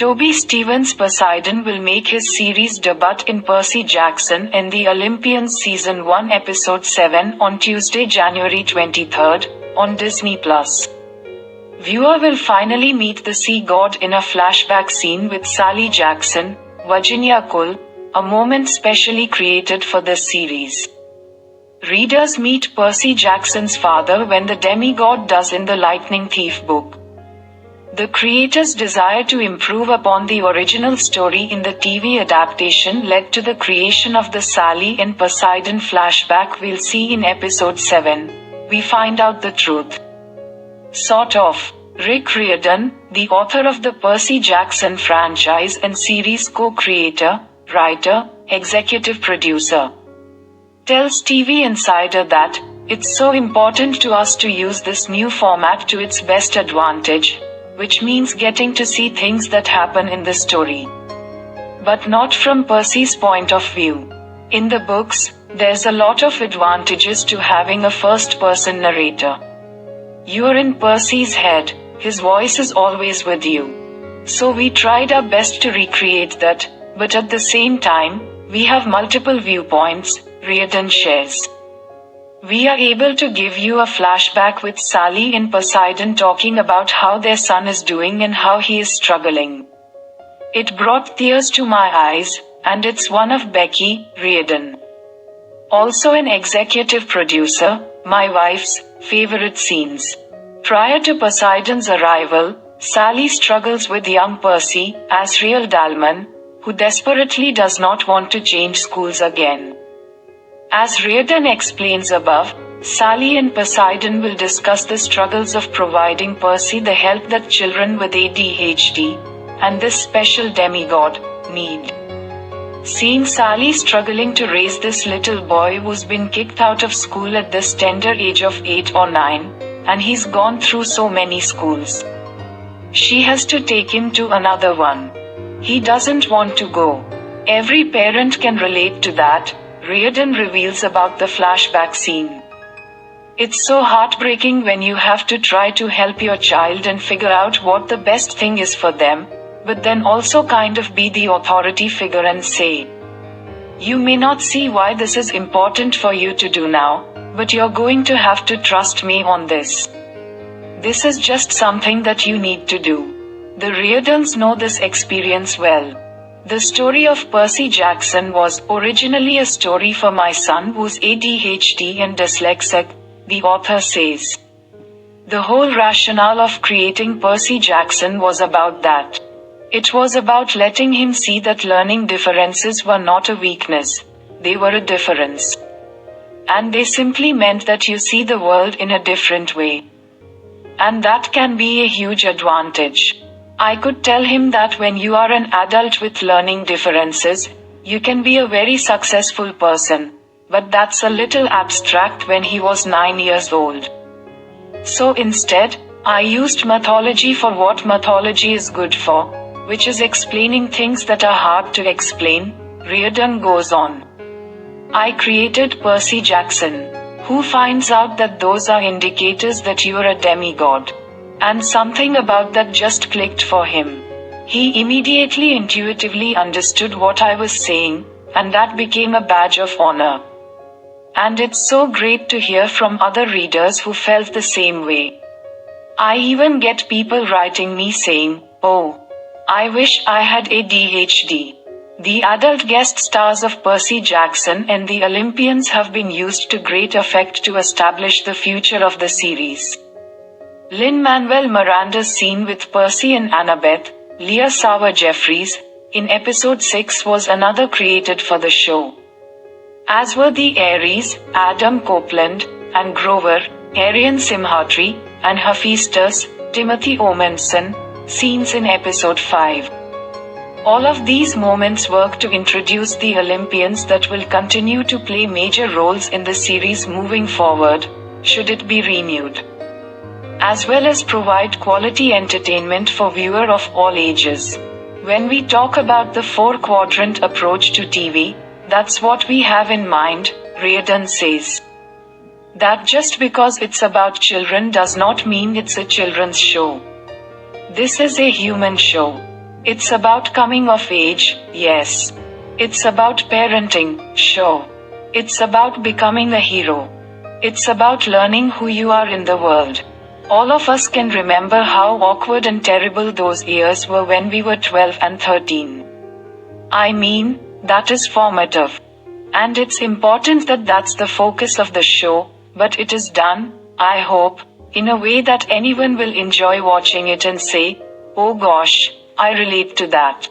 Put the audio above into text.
Toby Stevens' Poseidon will make his series debut in Percy Jackson and the Olympians Season 1 Episode 7 on Tuesday, January 23, on Disney+. Viewer will finally meet the sea god in a flashback scene with Sally Jackson, Virginia Kull, a moment specially created for this series. Readers meet Percy Jackson's father when the demigod does in the Lightning Thief book. The creators' desire to improve upon the original story in the TV adaptation led to the creation of the Sally and Poseidon flashback we'll see in Episode 7. We find out the truth. Sort of. Riordan, the author of the Percy Jackson franchise and series co-creator, writer, executive producer, tells TV Insider that, "It's so important to us to use this new format to its best advantage, which means getting to see things that happen in the story, but not from Percy's point of view. In the books, there's a lot of advantages to having a first-person narrator. You're in Percy's head, his voice is always with you. So we tried our best to recreate that, but at the same time, we have multiple viewpoints," Riordan shares. "We are able to give you a flashback with Sally and Poseidon talking about how their son is doing and how he is struggling. It brought tears to my eyes, and it's one of Becky, Riordan, also an executive producer, my wife's favorite scenes. Prior to Poseidon's arrival, Sally struggles with young Percy, Azriel Dalman, who desperately does not want to change schools again. As Riordan explains above, Sally and Poseidon will discuss the struggles of providing Percy the help that children with ADHD, and this special demigod, need. Seeing Sally struggling to raise this little boy who's been kicked out of school at this tender age of 8 or 9, and he's gone through so many schools. She has to take him to another one. He doesn't want to go. Every parent can relate to that," Riordan reveals about the flashback scene. "It's so heartbreaking when you have to try to help your child and figure out what the best thing is for them, but then also kind of be the authority figure and say, 'You may not see why this is important for you to do now, but you're going to have to trust me on this. This is just something that you need to do.'" The Riordans know this experience well. "The story of Percy Jackson was originally a story for my son who's ADHD and dyslexic," the author says. "The whole rationale of creating Percy Jackson was about that. It was about letting him see that learning differences were not a weakness, they were a difference. And they simply meant that you see the world in a different way. And that can be a huge advantage. I could tell him that when you are an adult with learning differences, you can be a very successful person, but that's a little abstract when he was 9 years old. So instead, I used mythology for what mythology is good for, which is explaining things that are hard to explain," Riordan goes on. "I created Percy Jackson, who finds out that those are indicators that you're a demigod. And something about that just clicked for him. He immediately intuitively understood what I was saying, and that became a badge of honor. And it's so great to hear from other readers who felt the same way. I even get people writing me saying, 'Oh, I wish I had ADHD.' The adult guest stars of Percy Jackson and the Olympians have been used to great effect to establish the future of the series. Lin-Manuel Miranda's scene with Percy and Annabeth, Leah Sauer-Jeffries, in Episode 6 was another created for the show. As were the Ares, Adam Copeland, and Grover, Arian Simhatri, and Hephaestus, Timothy Omenson, scenes in Episode 5. All of these moments work to introduce the Olympians that will continue to play major roles in the series moving forward, should it be renewed, as well as provide quality entertainment for viewers of all ages. When we talk about the 4-quadrant approach to TV, that's what we have in mind," Riordan says. "That just because it's about children does not mean it's a children's show. This is a human show. It's about coming of age, yes. It's about parenting, sure. It's about becoming a hero. It's about learning who you are in the world. All of us can remember how awkward and terrible those years were when we were 12 and 13. I mean, that is formative. And it's important that that's the focus of the show, but it is done, I hope, in a way that anyone will enjoy watching it and say, oh gosh, I relate to that.